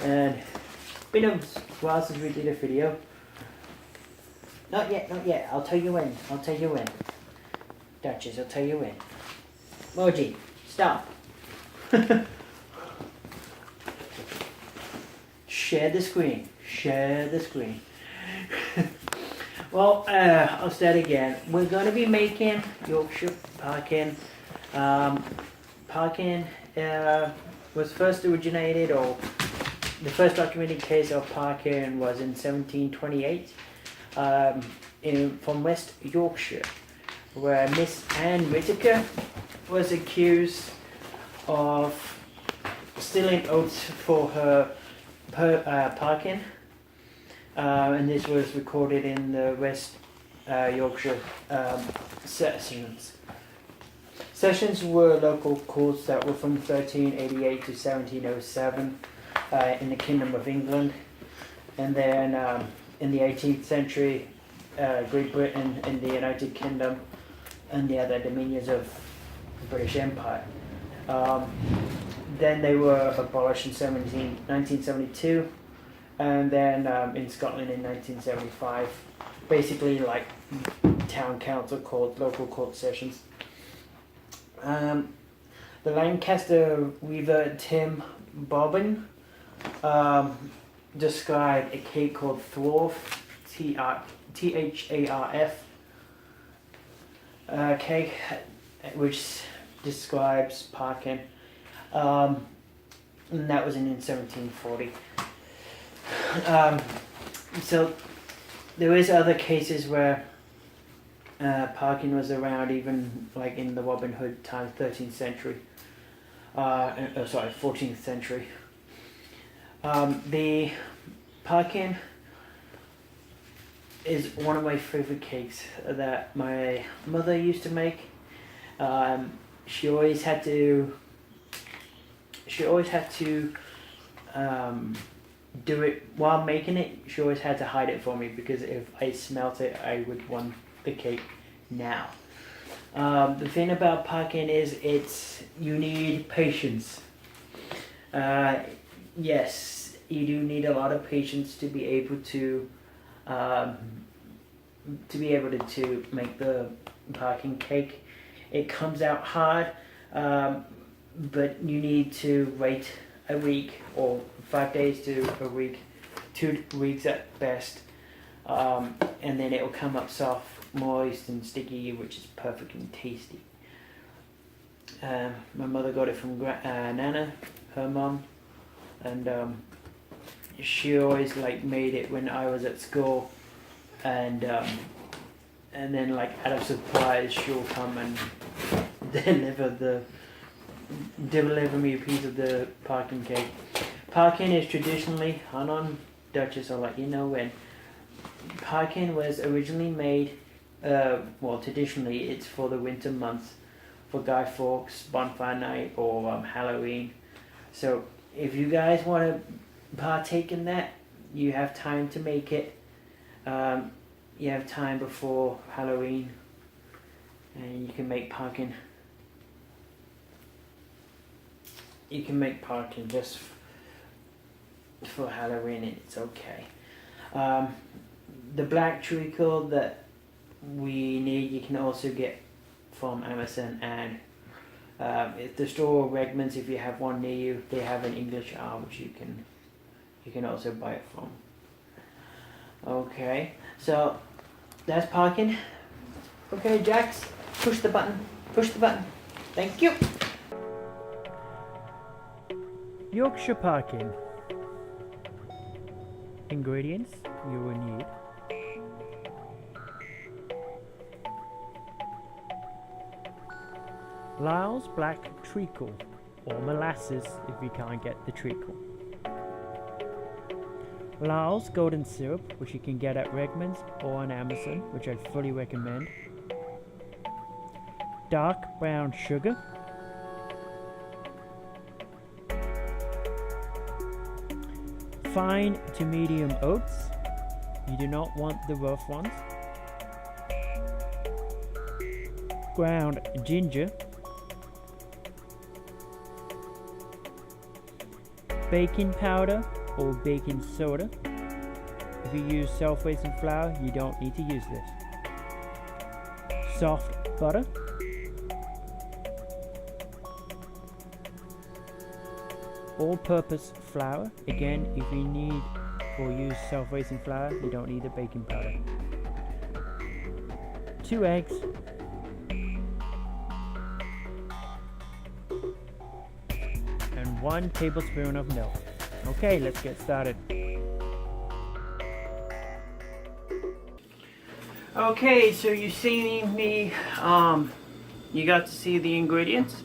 And it's been a while since we did a video. Not yet. I'll tell you when. Duchess, I'll tell you when. Moji, stop. Share the screen. Well, I'll start again. We're going to be making Yorkshire Parkin. Parkin was first originated, or the first documented case of Parkin was in 1728 from West Yorkshire, where Miss Anne Whittaker was accused of stealing oats for her Parkin. And this was recorded in the West Yorkshire Sessions. Sessions were local courts that were from 1388 to 1707 in the Kingdom of England. And then in the 18th century, Great Britain and the United Kingdom and the other dominions of the British Empire. Then they were abolished in 1972. And then in Scotland in 1975, basically like town council court, local court sessions. The Lancaster weaver Tim Bobbin described a cake called Thwarf, Tharf, cake, which describes Parkin, and that was in 1740. So there is other cases where Parkin was around, even like in the Robin Hood time, 13th century. 14th century. The Parkin is one of my favorite cakes that my mother used to make. She always had to do it while making it. She always had to hide it from me, because if I smelt it, I would want the cake now. The thing about Parkin is you need patience. Yes, you do need a lot of patience to be able to make the Parkin cake. It comes out hard, but you need to wait a week or 5 days to a week, 2 weeks at best, and then it will come up soft, moist and sticky, which is perfect and tasty. My mother got it from Nana, her mom, and she always like made it when I was at school, and then like out of surprise she'll come and deliver me a piece of the Parkin cake. Parkin is traditionally, hold on Duchess, I'll let you know when. Parkin was originally made, traditionally it's for the winter months, for Guy Fawkes, Bonfire Night, or Halloween. So if you guys want to partake in that, you have time to make it. You have time before Halloween, and you can make Parkin. You can make Parkin just for Halloween, and it's okay. The black treacle that we need, you can also get from Amazon, and if the store Regmans, if you have one near you, they have an English arm which you can also buy it from. Okay, so that's Parkin. Okay, Jax, push the button. Thank you. Yorkshire Parkin. Ingredients you will need: Lyle's black treacle, or molasses if you can't get the treacle. Lyle's golden syrup, which you can get at Regmans or on Amazon, which I'd fully recommend. Dark brown sugar. Fine to medium oats. You do not want the rough ones. Ground ginger. Baking powder or baking soda. If you use self-raising flour, you don't need to use this. Soft butter, all-purpose flour. Again, if you need or use self-raising flour, you don't need the baking powder. 2 eggs, and 1 tablespoon of milk. Okay, let's get started. Okay, so you see me, you got to see the ingredients.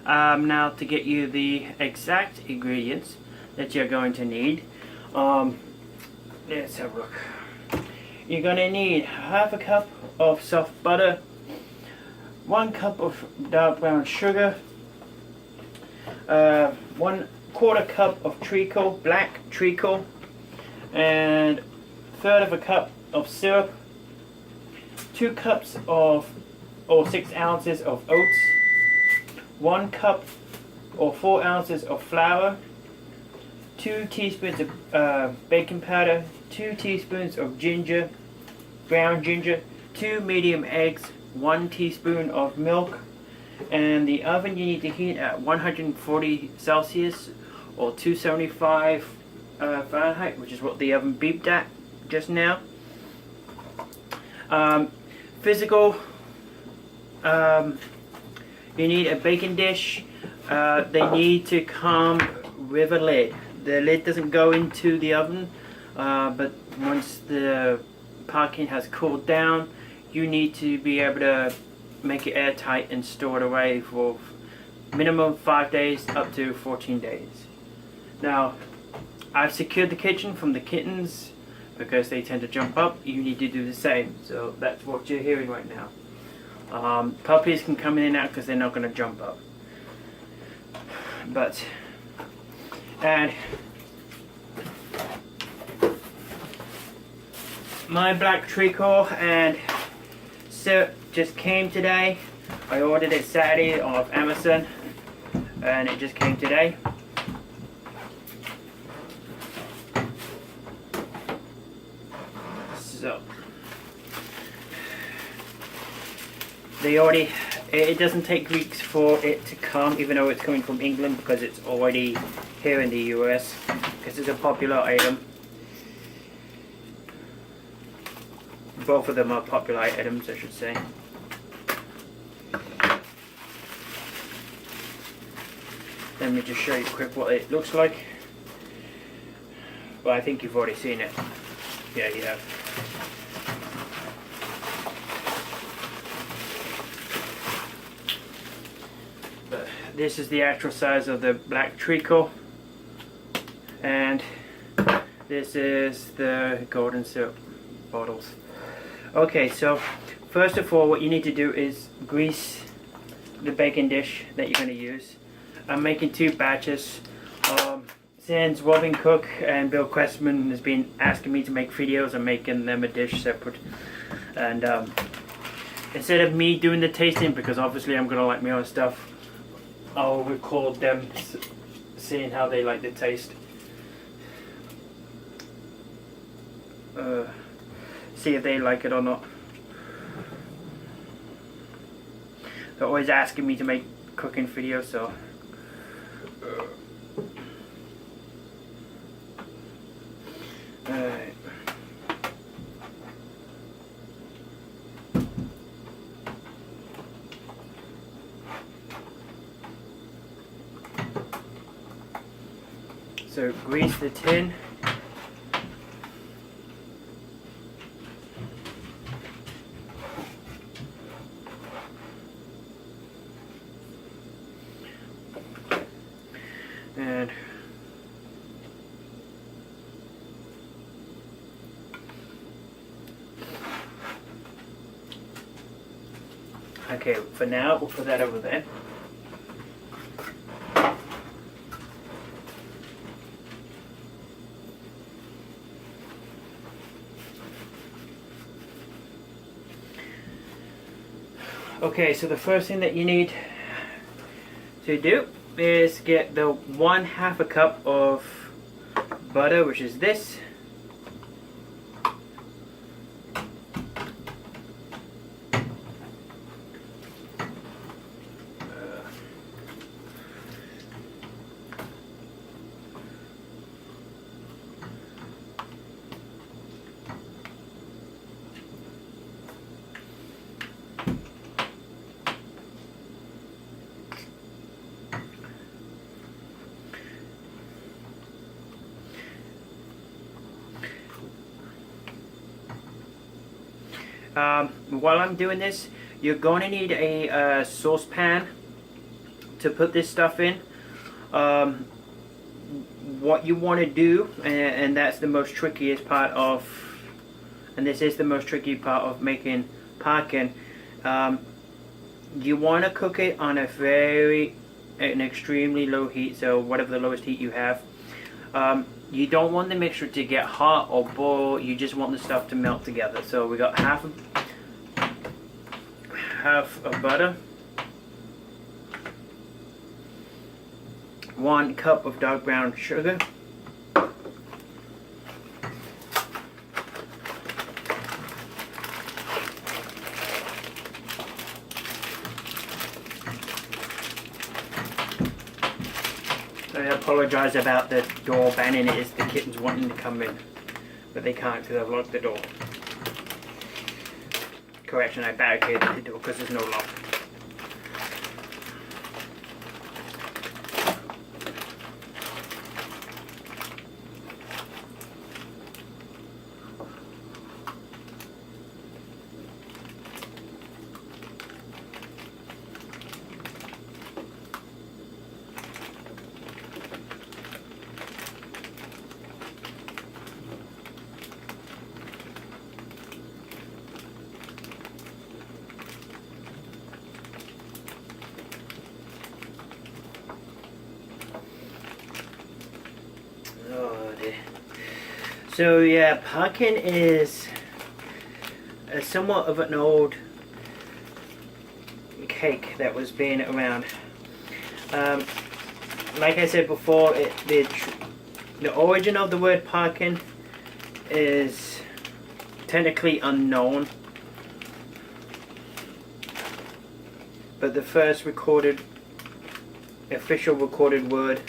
Now to get you the exact ingredients that you're going to need, let's have a look. You're going to need half a cup of soft butter, 1 cup of dark brown sugar, 1/4 cup of treacle, black treacle, and 1/3 of a cup of syrup, 2 cups of or 6 ounces of oats, 1 cup or 4 ounces of flour, 2 teaspoons of baking powder, 2 teaspoons of ginger, brown ginger, 2 medium eggs, 1 teaspoon of milk, and the oven you need to heat at 140 Celsius or 275 Fahrenheit, which is what the oven beeped at just now. Physical, you need a baking dish. They need to come with a lid. The lid doesn't go into the oven, but once the parkin has cooled down, you need to be able to make it airtight and store it away for minimum 5 days up to 14 days. Now, I've secured the kitchen from the kittens because they tend to jump up. You need to do the same, so that's what you're hearing right now. Puppies can come in and out because they're not going to jump up. And my black treacle and syrup just came today. I ordered it Saturday off Amazon and it just came today. So it doesn't take weeks for it to come, even though it's coming from England, because it's already here in the US, because it's a popular item. Both of them are popular items, I should say. Let me just show you quick what it looks like. Well, I think you've already seen it. Yeah, you have. But this is the actual size of the black treacle, and this is the golden syrup bottles. Okay, so first of all, what you need to do is grease the baking dish that you're going to use. I'm making 2 batches. Since Robin Cook and Bill Questman has been asking me to make videos, I'm making them a dish separate. And instead of me doing the tasting, because obviously I'm going to like my own stuff, I'll record them seeing how they like the taste. See if they like it or not. They're always asking me to make cooking videos, so alright. So grease the tin. And okay, for now we'll put that over there. Okay, so the first thing that you need to do is get the 1/2 a cup of butter, which is this. While I'm doing this, you're going to need a saucepan to put this stuff in. What you want to do, and that's the most trickiest part of, and this is the most tricky part of making parkin, you want to cook it on an extremely low heat, so whatever the lowest heat you have. You don't want the mixture to get hot or boil, you just want the stuff to melt together. So we got half of butter, 1 cup of dark brown sugar, I apologize about the door banging. It is the kittens wanting to come in, but they can't because I've locked the door. Correction, I barricaded the door because there's no lock. So yeah, parkin is somewhat of an old cake that was being around. Like I said before, the origin of the word parkin is technically unknown, but the first official recorded word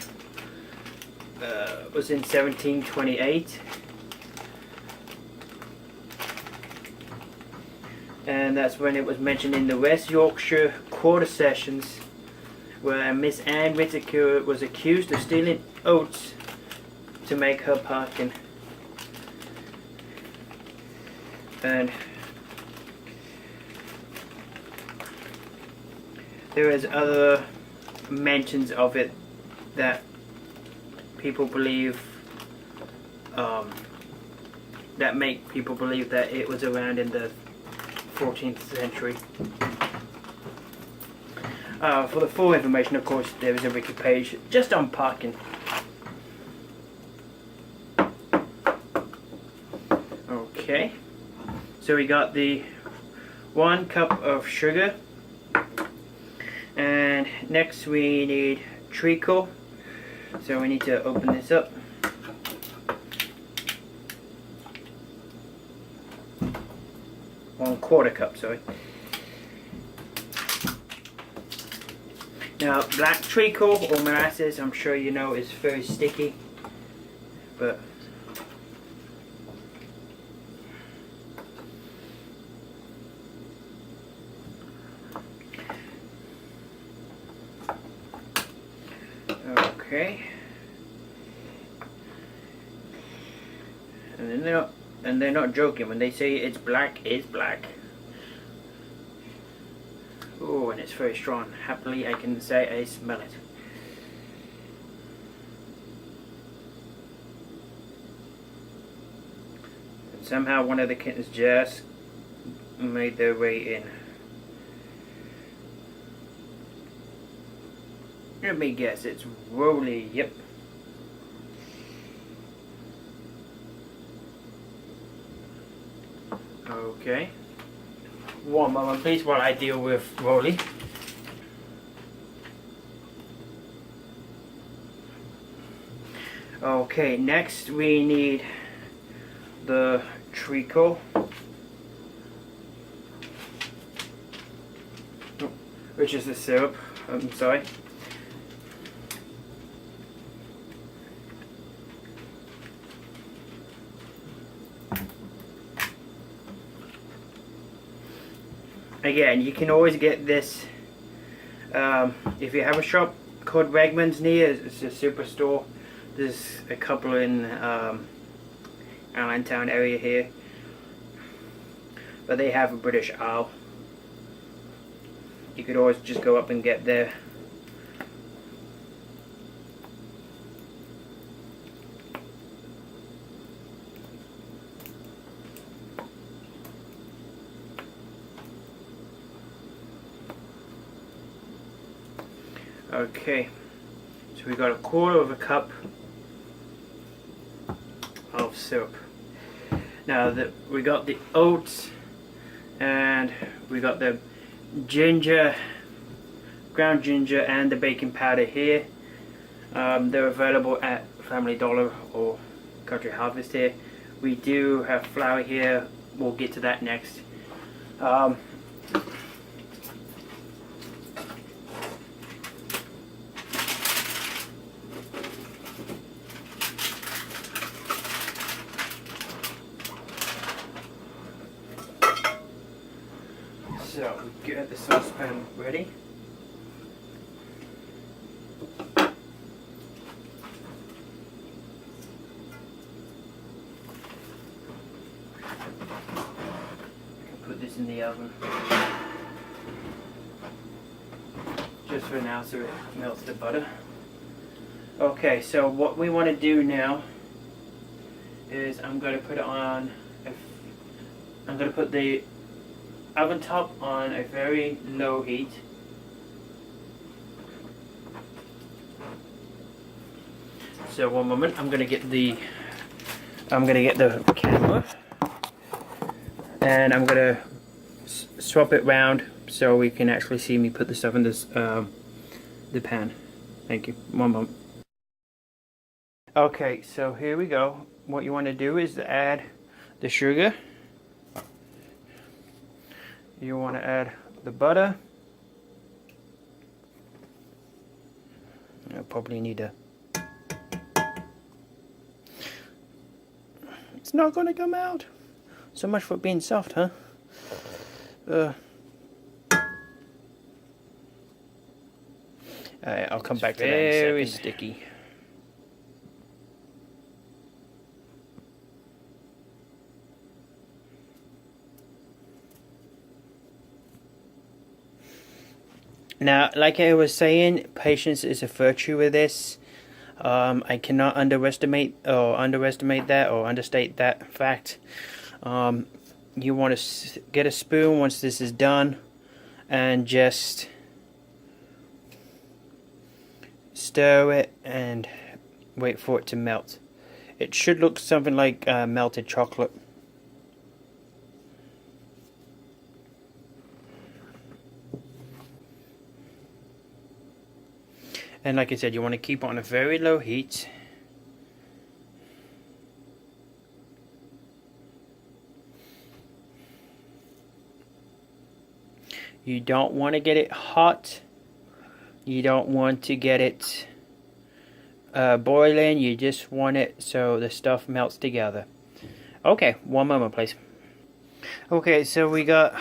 was in 1728. And that's when it was mentioned in the West Yorkshire Quarter Sessions, where Miss Anne Whittaker was accused of stealing oats to make her parkin. And there is other mentions of it that people believe, that make people believe that it was around in the 14th century. For the full information, of course, there is a wiki page just on parkin. Okay, so we got the 1 cup of sugar, and next we need treacle. So we need to open this up. Quarter cup, sorry. Now, black treacle or molasses, I'm sure you know, is very sticky, but okay. And they're not joking when they say it's black, it's black. Oh, and it's very strong. Happily, I can say I smell it. And somehow one of the kittens just made their way in. Let me guess, it's Rolly. Yep. Okay. 1 moment please while I deal with Rolly. Okay, next we need the treacle, which is the syrup. I'm sorry. Again, you can always get this if you have a shop called Wegmans near. It's a superstore. There's a couple in Allentown area here, but they have a British Isle. You could always just go up and get there. Okay, so we got a quarter of a cup of syrup. Now we got the oats and we got the ginger, ground ginger, and the baking powder here. They're available at Family Dollar or Country Harvest here. We do have flour here. We'll get to that next. So we get the saucepan ready. Put this in the oven just for now so it melts the butter. Okay, so what we want to do now is I'm going to put it on. I'm going to put the oven top on a very low heat. So one moment, I'm gonna get the camera and I'm gonna swap it round so we can actually see me put the stuff in this the pan. Thank you. One moment. Okay, so here we go. What you want to do is add the sugar. You want to add the butter. I'll probably need a... It's not going to come out. So much for being soft, huh? Alright, I'll come back to that in a second. Very sticky. Now, like I was saying, patience is a virtue with this. I cannot underestimate that or understate that fact. You want to get a spoon once this is done and just stir it and wait for it to melt. It should look something like melted chocolate. And like I said, you want to keep on a very low heat. You don't want to get it hot. You don't want to get it boiling. You just want it so the stuff melts together. Okay, one moment please. Okay, so I got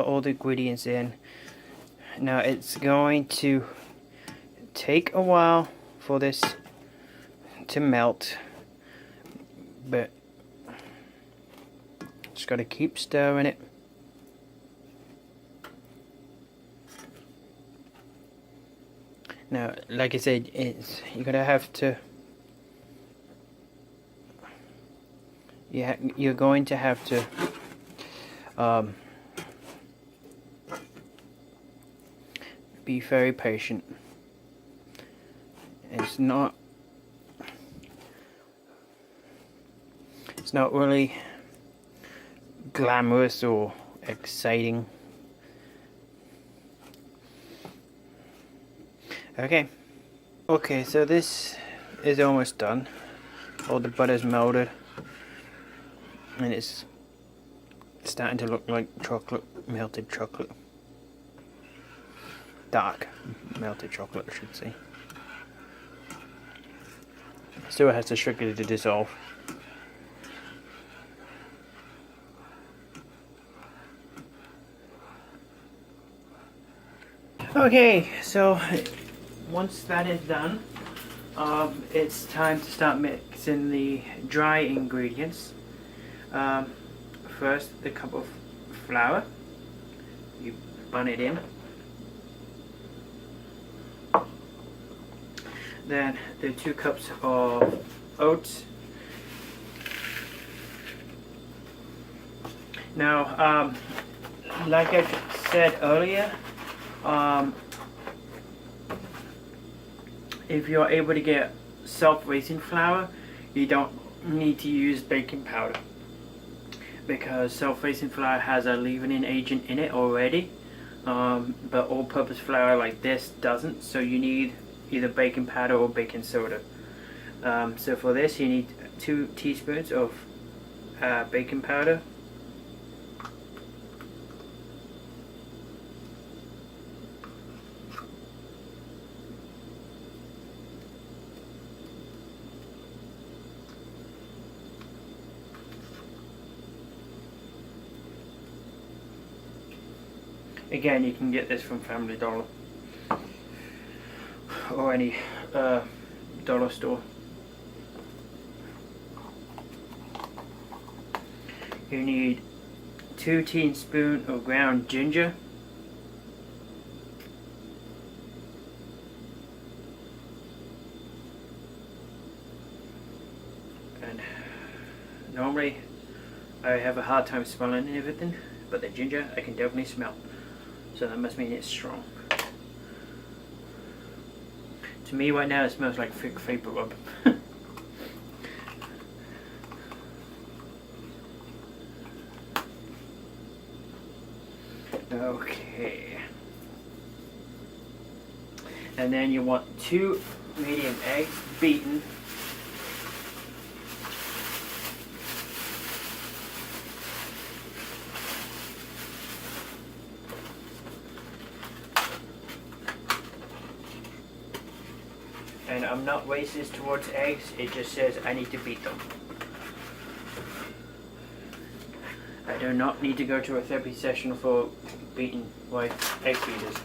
all the ingredients in. Now it's going to take a while for this to melt, but just got to keep stirring it. Now, like I said, you're gonna have to. You're going to have to. Be very patient. It's not really glamorous or exciting. Okay, so this is almost done. All the butter's melted, and it's starting to look like chocolate, melted chocolate. Dark melted chocolate, I should say. Still has the sugar to dissolve. Okay, so once that is done, it's time to start mixing the dry ingredients. First, a cup of flour. You bun it in. Then the 2 cups of oats. Now, like I said earlier, if you're able to get self-raising flour, you don't need to use baking powder, because self-raising flour has a leavening agent in it already, but all-purpose flour like this doesn't, so you need either baking powder or baking soda. So for this you need 2 teaspoons of baking powder, again you can get this from Family Dollar or any dollar store. You need 2 teaspoons of ground ginger, and normally I have a hard time smelling everything, but the ginger I can definitely smell, so that must mean it's strong. To me right now it smells like thick vapor rub. Okay. And then you want 2 medium eggs beaten. And I'm not racist towards eggs, it just says I need to beat them. I do not need to go to a therapy session for beating my egg beaters.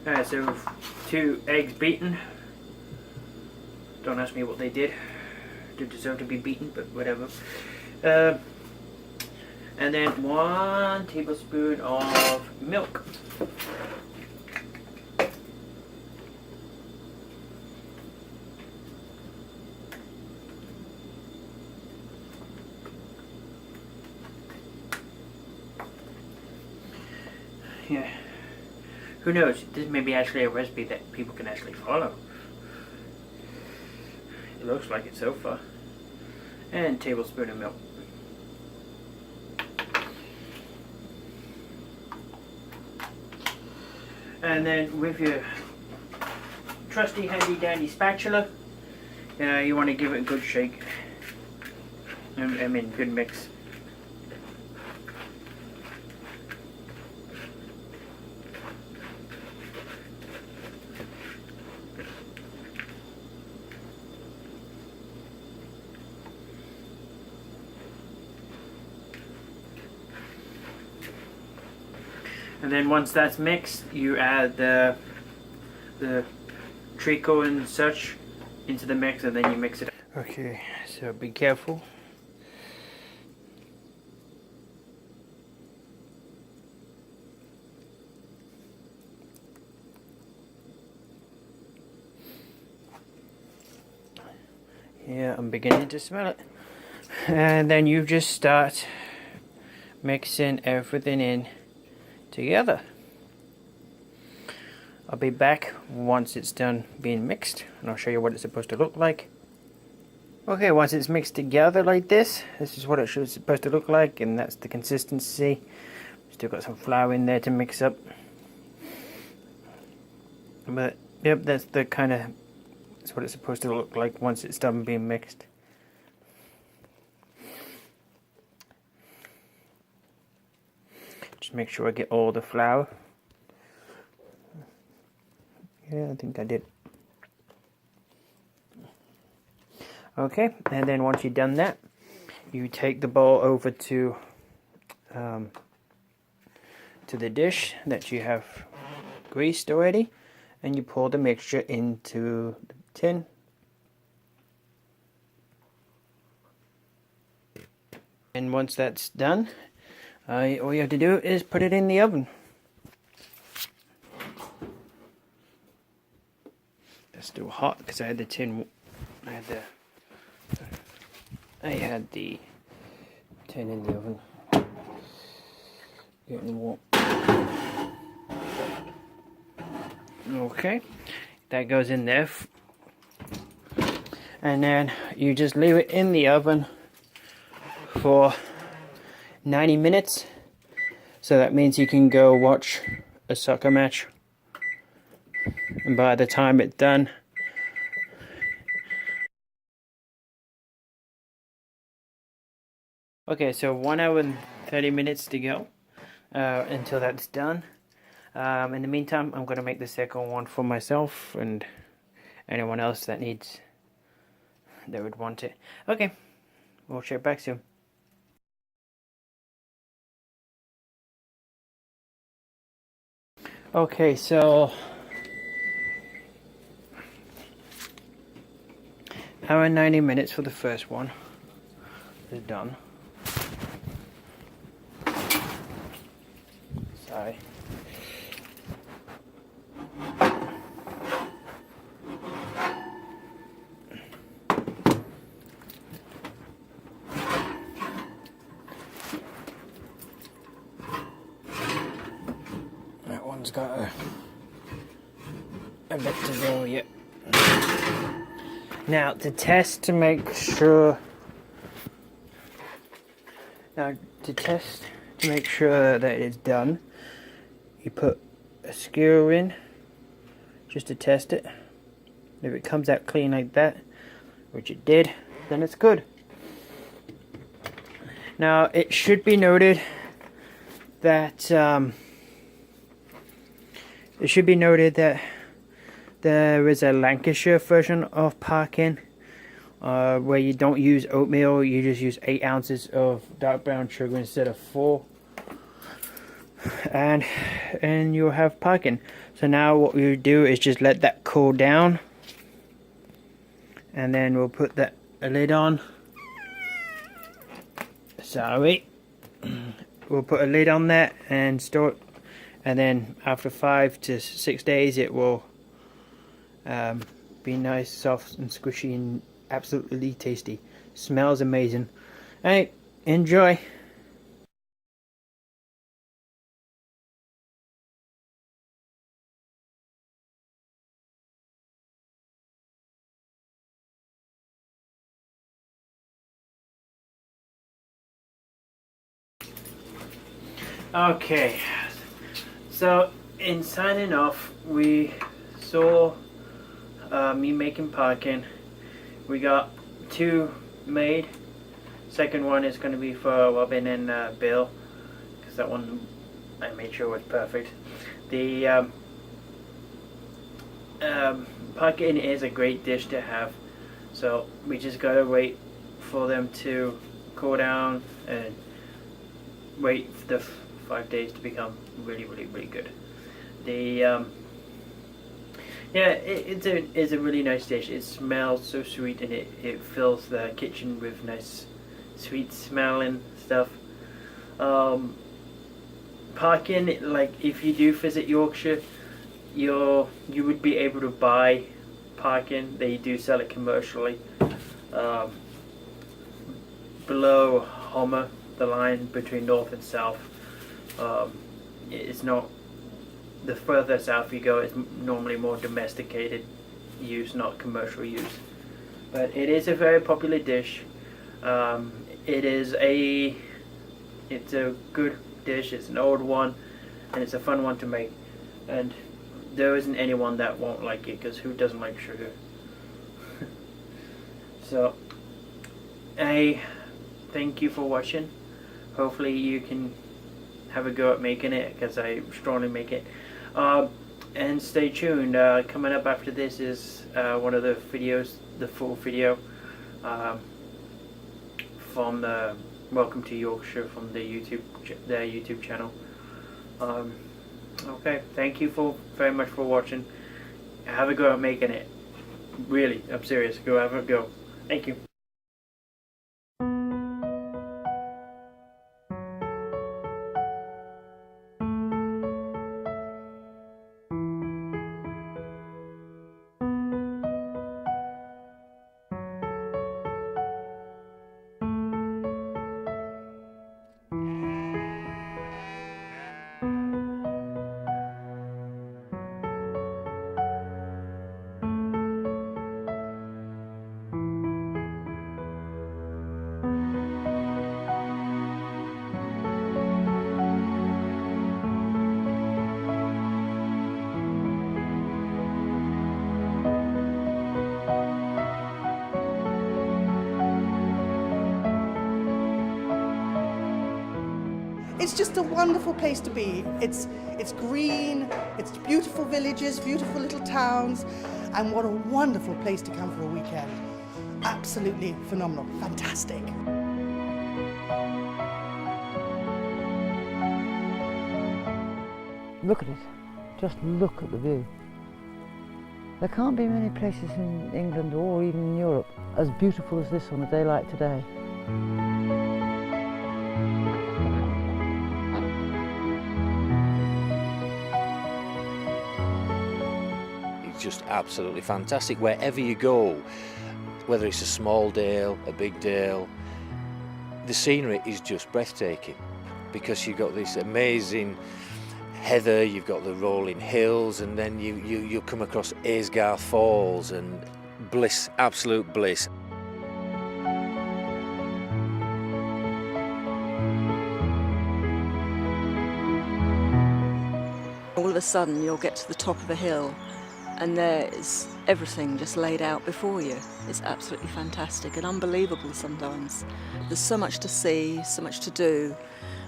Alright, so 2 eggs beaten. Don't ask me what they did to deserve to be beaten, but whatever. And then 1 tablespoon of milk. Yeah. Who knows? This may be actually a recipe that people can actually follow. It looks like it so far. And tablespoon of milk. And then with your trusty handy dandy spatula, you want to give it a good shake. I mean, good mix. And then once that's mixed, you add the treacle and such into the mix, and then you mix it. Okay, so be careful. Yeah, I'm beginning to smell it. And then you just start mixing everything in together. I'll be back once it's done being mixed, and I'll show you what it's supposed to look like. Okay, once it's mixed together like this is what it's supposed to look like, and that's the consistency. Still got some flour in there to mix up. But yep, that's the kind of, that's what it's supposed to look like once it's done being mixed. Just make sure I get all the flour. Yeah, I think I did. Okay, and then once you've done that, you take the bowl over to the dish that you have greased already, and you pour the mixture into the tin. And once that's done, all you have to do is put it in the oven. It's still hot because I had the tin. I had the tin in the oven, getting warm. Okay, that goes in there, and then you just leave it in the oven for 90 minutes. So that means you can go watch a soccer match, and by the time it's done, okay, so 1 hour and 30 minutes to go until that's done. In the meantime, I'm going to make the second one for myself and anyone else that would want it. Okay, we'll check back soon. Okay, so hour and 90 minutes for the first one is done. Sorry. That one's got a bit to go yet. Now to test to make sure. That it's done, you put a skewer in just to test it. If it comes out clean like that, which it did, then it's good. Now it should be noted that there is a Lancashire version of Parkin where you don't use oatmeal, you just use 8 ounces of dark brown sugar instead of 4, and you'll have Parkin. So now what we do is just let that cool down, and then we'll put a lid on. Sorry, we'll put a lid on that and store it, and then after 5 to 6 days it will be nice, soft and squishy and absolutely tasty. Smells amazing. Hey, enjoy. Okay, so in signing off, we saw me making Parkin. We got 2 made. Second one is going to be for Robin and Bill, because that one I made sure was perfect. The Parkin is a great dish to have, so we just gotta wait for them to cool down and wait for the 5 days to become really, really, really good. The yeah, it's a really nice dish. It smells so sweet, and it fills the kitchen with nice sweet smelling stuff. Parkin, like if you do visit Yorkshire, you would be able to buy Parkin. They do sell it commercially. Below Homer, the line between north and south, it's not. The further south you go, it's normally more domesticated use, not commercial use. But it is a very popular dish. It's a good dish. It's an old one, and it's a fun one to make. And there isn't anyone that won't like it, because who doesn't like sugar? So, I thank you for watching. Hopefully you can have a go at making it, because I strongly make it. And stay tuned. Coming up after this is one of the videos, the full video from the Welcome to Yorkshire from their YouTube channel. Okay, thank you very much for watching. Have a go at making it. Really, I'm serious. Go have a go. Thank you. It's just a wonderful place to be. It's green, it's beautiful villages, beautiful little towns, and what a wonderful place to come for a weekend. Absolutely phenomenal, fantastic. Look at it, just look at the view. There can't be many places in England or even in Europe as beautiful as this on a day like today. Just absolutely fantastic wherever you go, whether it's a small dale, a big dale. The scenery is just breathtaking, because you've got this amazing heather, you've got the rolling hills, and then you come across Aysgarth Falls, and bliss, absolute bliss. All of a sudden you'll get to the top of a hill, and there is everything just laid out before you. It's absolutely fantastic and unbelievable sometimes. There's so much to see, so much to do.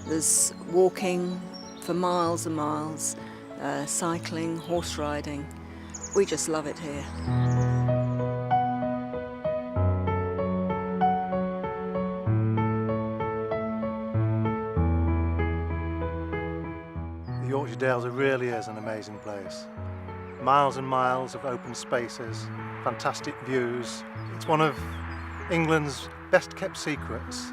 There's walking for miles and miles, cycling, horse riding. We just love it here. The Yorkshire Dales really is an amazing place. Miles and miles of open spaces, fantastic views. It's one of England's best kept secrets.